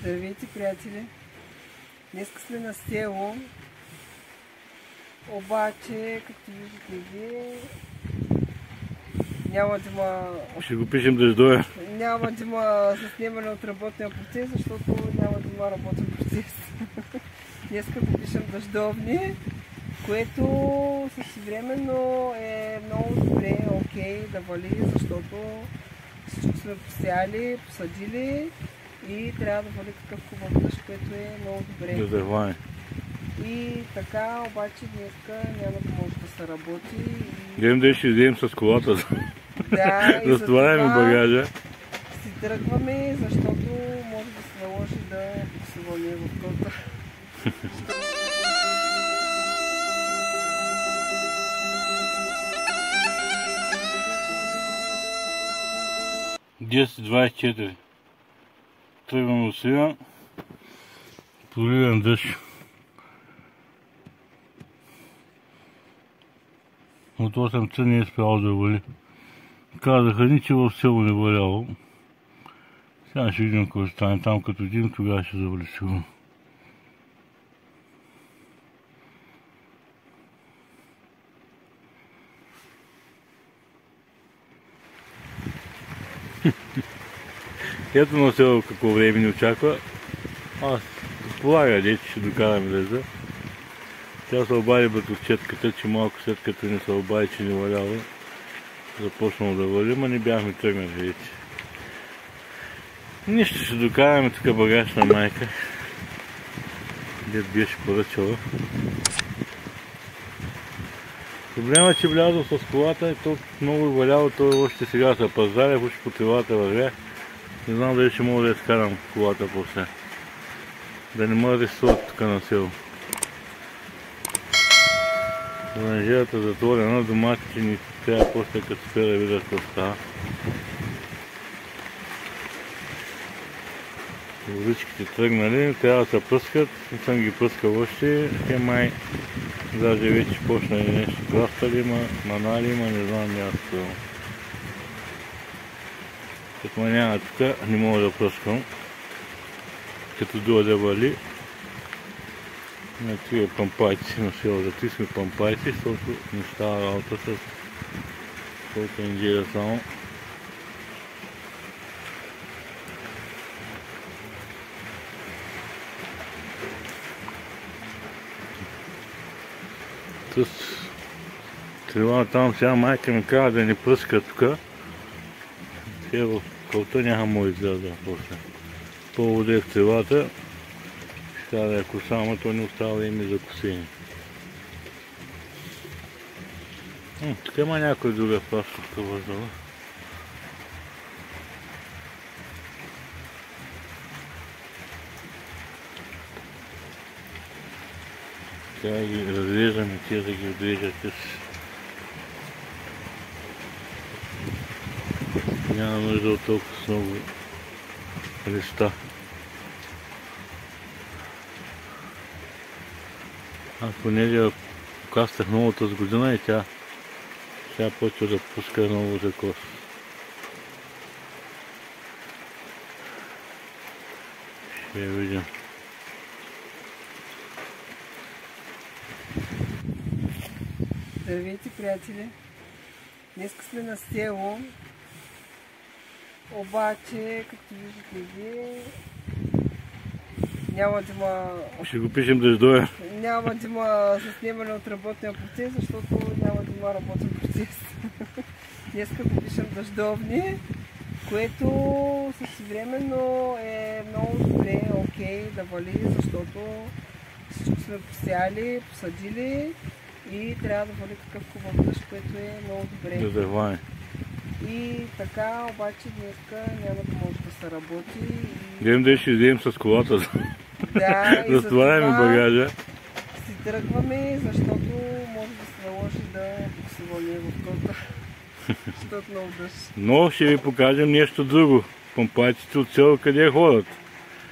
Здравейте, приятели! Днеска сме на село, обаче, както виждате вие, няма да има... Ще го пишем дъждове. Няма да има заснемане от работния процес, защото няма да има работен процес. Днеска го пишем дъждовни, което същевременно е много добре, окей, да вали, защото всичко сме посяли, посадили и трябва да вали такъв хубав дъжд, което е много добре. Да заване. И така, обаче днеска няма да може да се работи. Днем да ще изидем с колата. Да, и разтоваряме багажа. Си тръгваме, защото може да се наложи да се вълни в колата. 10:24. Тръгваме от Сливен. Проливен дъжд. От 8 часа не е спрял да вали. Казаха ни, че в село не валяло. Сега ще видим какво ще стане там, като един, тогава ще завали сигурно. Ето на село какво време ни очаква. Аз предполага, че ще докараме дъжда. Тя се обади братовчетката, че малко след като не се обади, че не валява, започнало да вали, ма не бяхме тръгнали вече. Нищо, ще докараме тук багаж на майка. Дед беше поръчала. Проблемът е, че влязъл с колата и то много валяло, то още сега се пазаря, още по трилата вървя. Не знам дали ще мога да изкарам колата после. Да не ме арестуват тук на село. Оранжерата затворена, доматите ни трябва после като спе да видя какво става. Водичките тръгнали, трябва да се пръскат, не съм ги пръскал още, те май даже вече почнали нещо крастали, манали, не знам място. Като ме няма тук, не мога да пръскам, като дойде вали. На тия пампайци на село, затисме пампайци, защото не става работа с колко неделя само. С трила там сега майка ми казва да не пръска тук. Сега в кълта няма му изляза после. По-воде в трилата. Трябва да я коса, ама то не остава име за косене. Тук има някой друга пластовка въздала. Сега ги разрежаме, тия да ги отрежат. Няма нужда от толкова с много листа. Аз понеже кастах новата с година и тя сега почва да пуска много за кос. Ще я видим. Здравейте, приятели! Днеска сме на село, обаче, както виждате вие, няма да има... Ще го пишем дъждове. Няма да има заснемане от работния процес, защото няма да има работен процес. Днеска го пишем дъждовни, което същевременно е много добре, окей, да вали, защото всичко сме посяли, посадили и трябва да вали такъв хубав дъжд, което е много добре. Да заване. И така, обаче днеска няма да може да се работи. Днем да ще изидем с колата. Да, и разтоваряме багажа. Си тръгваме, защото може да се наложи да се вълни в колата. Защото много дъжд. Но ще ви покажем нещо друго. Пампайците от село къде ходят.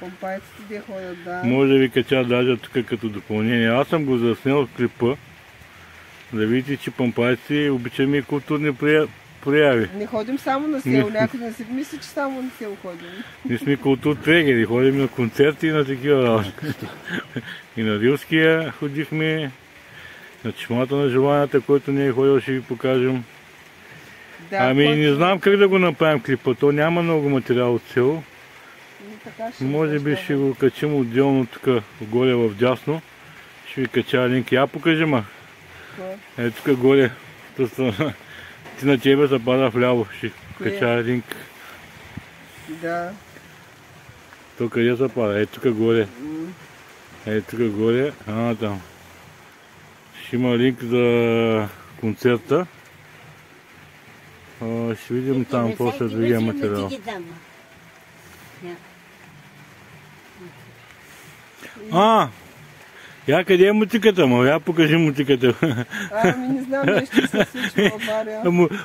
Пампайците къде ходят, да. Може да ви кача даже тук като допълнение. Аз съм го заснел в клипа. Да видите, че пампайци обичаме и културни прояви. Не ходим само на село, някой не си мисли, че само на село ходим. Ние сме културтрегери, ходим на концерти и на такива работи. И на Рилския ходихме, на Чешмата на желанията, който не е ходил, ще ви покажем. Да, Ами не знам как да го направим клипа, то няма много материал от село. Може би ще го качим отделно тук, горе в дясно. Ще ви кача линк. Я покажи, ма. Е, тук горе. Ти на тебе се пада вляво. Ще кача линк. Да. То къде се пада? Е, тук горе. Е, тук горе. Там. Ще има линк за концерта. Ще видим там после другия материал. Я къде е мутиката му? Я покажи мутиката. Ами не знам, нещо се случва,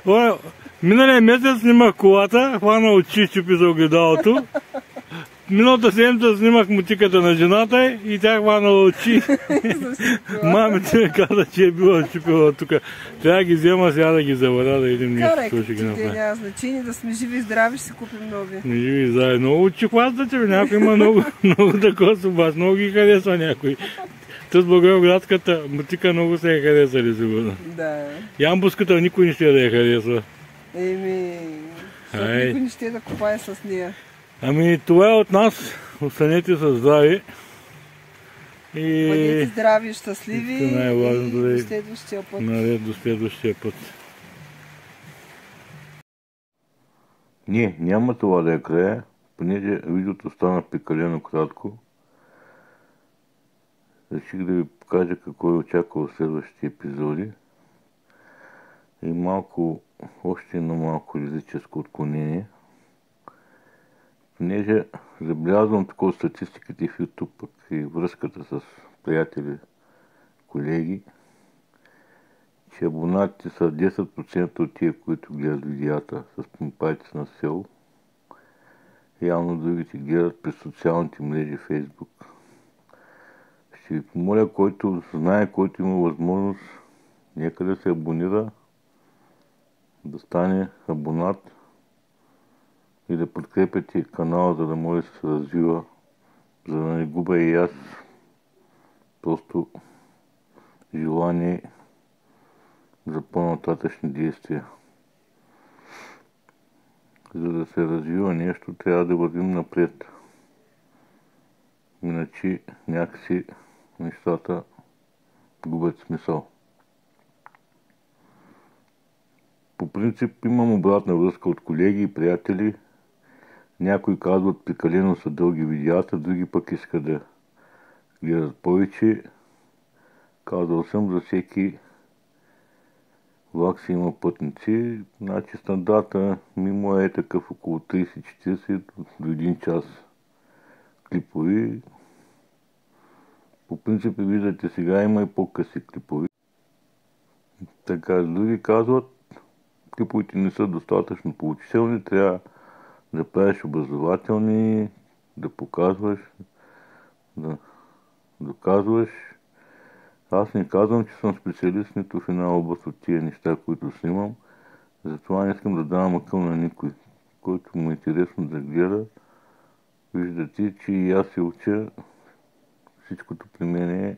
Мария. Миналия месец снимах колата, хвана очи, чупи за огледалото. Миналата седмица снимах мутиката на жената и тя хванала очи. Мамите ми каза, че е била чупила тук. Трябва да ги взема сега да ги заваря, да идем нещо, какво ще ги направим. Карай, няма значение, да сме живи и здрави, ще си купим нови. Живи и здрави. Много очи хващате, някой има много такова с вас, много ги харесва някой. С Благоевградската мутика много се е харесали, сигурно. Да. Ямбуската никой не ще да я харесва. Никой не ще да копае с нея. Ами това е от нас. Останете са здрави. Бъдете здрави и щастливи и до следващия път. Наред до следващия път. Не, няма това да е края, понеже видеото стана прекалено кратко. Реших да ви покажа какво е очаква в следващите епизоди. И още едно малко физическо отклонение. Понеже забелязвам такова статистиките в YouTube, пък и връзката с приятели, колеги, че абонатите са 10% от тия, които гледат видеята с помпайте на село. Явно другите гледат през социалните мрежи Facebook. Ще ви помоля, който знае, който има възможност, нека да се абонира, да стане абонат и да подкрепяте канала, за да може да се развива, за да не губя и аз просто желание за по-нататъчни действия. За да се развива нещо, трябва да вървим напред. Иначе някакси нещата губят смисъл. По принцип имам обратна връзка от колеги и приятели. Някои казват прекалено са дълги видеята, други пък искат да гледат повече. Казал съм, за всеки влак си има пътници. Значи стандарта мимо е такъв около 30-40 до 1 час клипови. По принцип виждате сега има и по-къси клипови. Така, други казват, клиповите не са достатъчно поучителни, трябва да правиш образователни, да показваш, да доказваш. Аз не казвам, че съм специалист нито в една област от тия неща, които снимам. Затова не искам да давам акъл на никой, който му е интересно да гледа. Виждате, че и аз се уча. Всичкото при мен е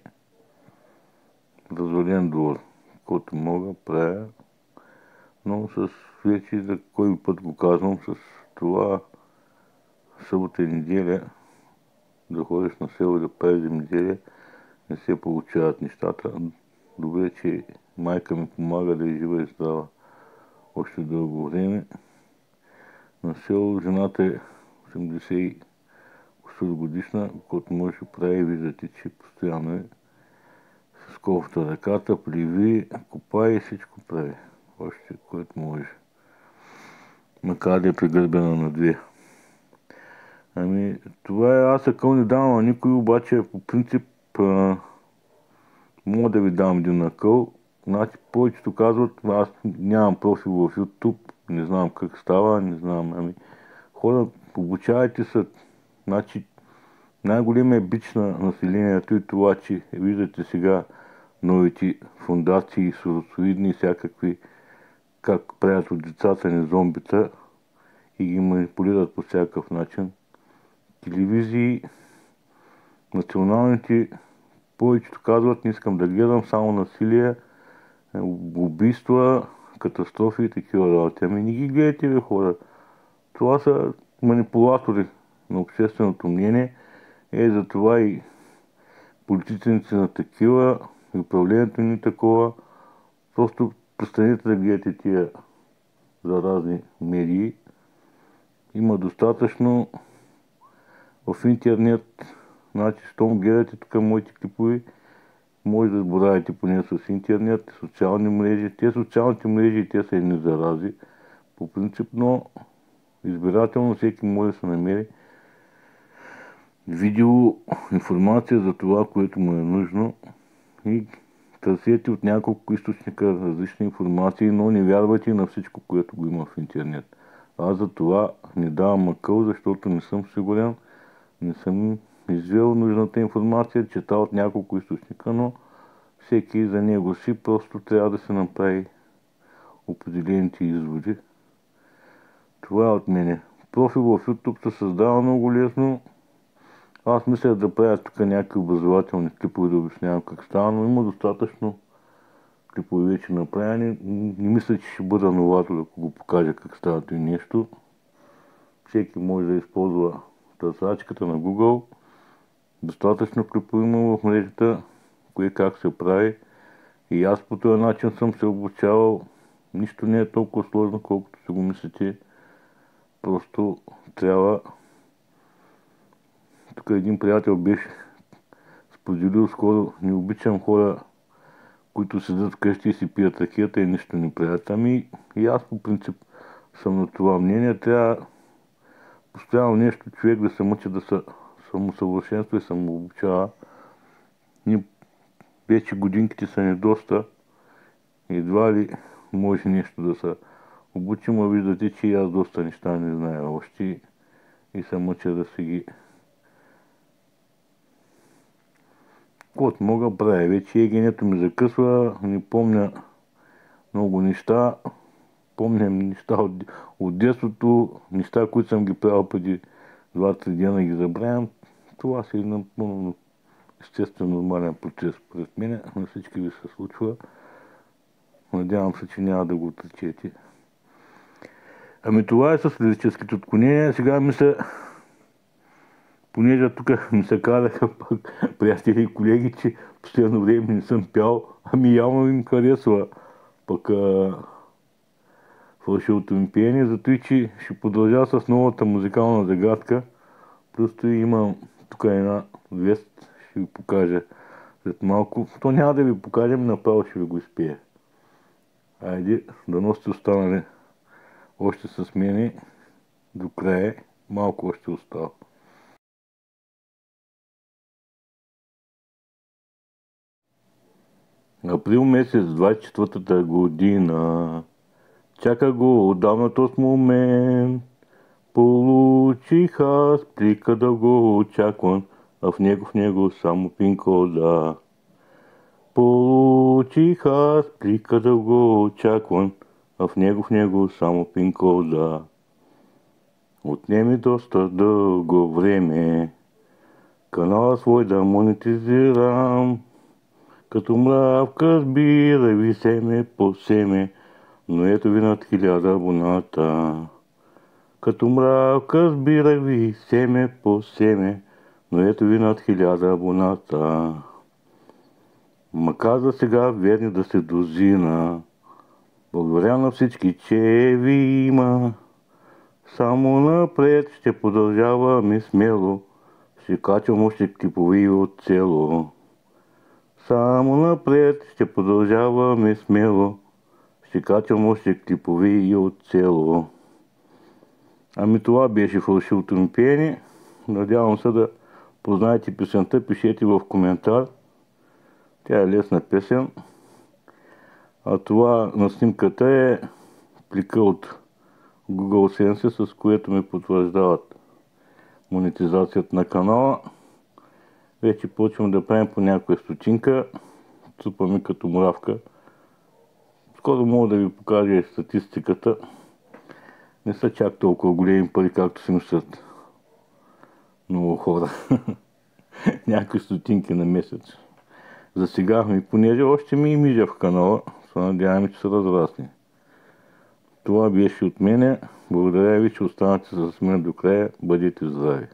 развален двор. Който мога, правя. Но с вече, за кой път го казвам, с това събота и неделя да ходиш на село и да правиш земеделие, не се получават нещата. Добре, че майка ми помага да е жива и здрава още дълго време. На село жената е 80 годишна, който може да прави, виждате, че постоянно е с кофта ръката, пливи, копае и всичко прави. Още, което може. Макар да е прегърбена на две. Ами, това е, аз акъл не давам на никой, обаче по принцип мога да ви дам един акъл. Значи, повечето казват, аз нямам профил в YouTube, не знам как става, не знам, ами, хора, обучавайте се. Значи, най-големият бич на населението е това, че виждате сега новите фундации, соросоидни и всякакви как правят от децата ни зомбита и ги манипулират по всякакъв начин. Телевизии, националните, повечето казват, не искам да гледам само насилие, убийства, катастрофи и такива работи. Ами не ги гледайте, бе, хора. Това са манипулатори на общественото мнение. Затова и политиците на такива, и управлението ни такова. Просто престанете да гледате тия заразни медии. Има достатъчно в интернет. Значи, щом гледате тук моите клипови, може да сборавите поне с интернет, социални мрежи. Те социалните мрежи, те са едни зарази. По принцип, но избирателно всеки може да се намери видео, информация за това, което му е нужно и търсете от няколко източника различни информации, но не вярвайте на всичко, което го има в интернет. Аз за това не давам акъл, защото не съм сигурен, не съм извел нужната информация, чета от няколко източника, но всеки за него си просто трябва да се направи определените изводи. Това е от мене. Профил в YouTube се създава много лесно. Аз мисля да правя тук някакви образователни клипове, да обяснявам как става, но има достатъчно клипове вече направени. Не мисля, че ще бъда новатор, ако го покажа как става и нещо. Всеки може да използва търсачката на Google. Достатъчно клипове има в мрежата, кое как се прави. И аз по този начин съм се обучавал. Нищо не е толкова сложно, колкото си го мислите. Просто трябва... Тук един приятел беше споделил скоро, не обичам хора, които седят вкъщи и си пият ракията и нищо не правят. Ами и аз по принцип съм на това мнение. Трябва постоянно нещо човек да се мъчи да се самосъвършенства и самообучава. Вече годинките са ни доста. Едва ли може нещо да се обучим, а виждате, че и аз доста неща не зная още и се мъча да си ги... Кот мога правя. Вече егенето ми закъсва, не помня много неща. Помням неща от детството, неща, които съм ги правил преди 2-3 дена ги забравям. Това си е напълно естествен нормален процес пред мен. На всички ви се случва. Надявам се, че няма да го отречете. Ами това е с физическите отклонения. Сега мисля, понеже тук ми се казаха пък приятели и колеги, че последно време не съм пял, ами явно им харесва пък фалшивото ми пеене, зато и че ще продължа с новата музикална загадка. Просто имам тук една вест, ще ви покажа след малко. То няма да ви покажем, направо ще ви го изпея. Айде, дано сте останали още с мене до края. Малко още остава. Април месец 24-та година. Чака го отдавна този момент. Получих аз плика да го очаквам, а в него само пин-кода. Получих аз плика да го очаквам, а в него само пин-кода. Отнеми доста дълго време канала свой да монетизирам. Като мравка сбира ви семе по семе, но ето ви над 1000 абоната. Като мравка сбира ви семе по семе, но ето ви над 1000 абоната. Ма каза сега верни да се дозина. Благодаря на всички, че ви има. Само напред ще продължаваме смело. Ще качвам още клипови от цело. Само напред ще продължаваме смело. Ще качвам още клипови и от цело. Ами това беше фалшивото ми пеене. Надявам се да познаете песента. Пишете в коментар. Тя е лесна песен. А това на снимката е плика от Google Sense, с което ми потвърждават монетизацията на канала. Вече почвам да правим по някоя стотинка. Цупаме като мравка. скоро мога да ви покажа и статистиката. Не са чак толкова големи пари, както си мислят много хора. Някакви стотинки на месец. За сега ми, понеже още ми мижа в канала, се надяваме, че се разрасне. Това беше от мене. Благодаря ви, че останате с мен до края. Бъдете здрави!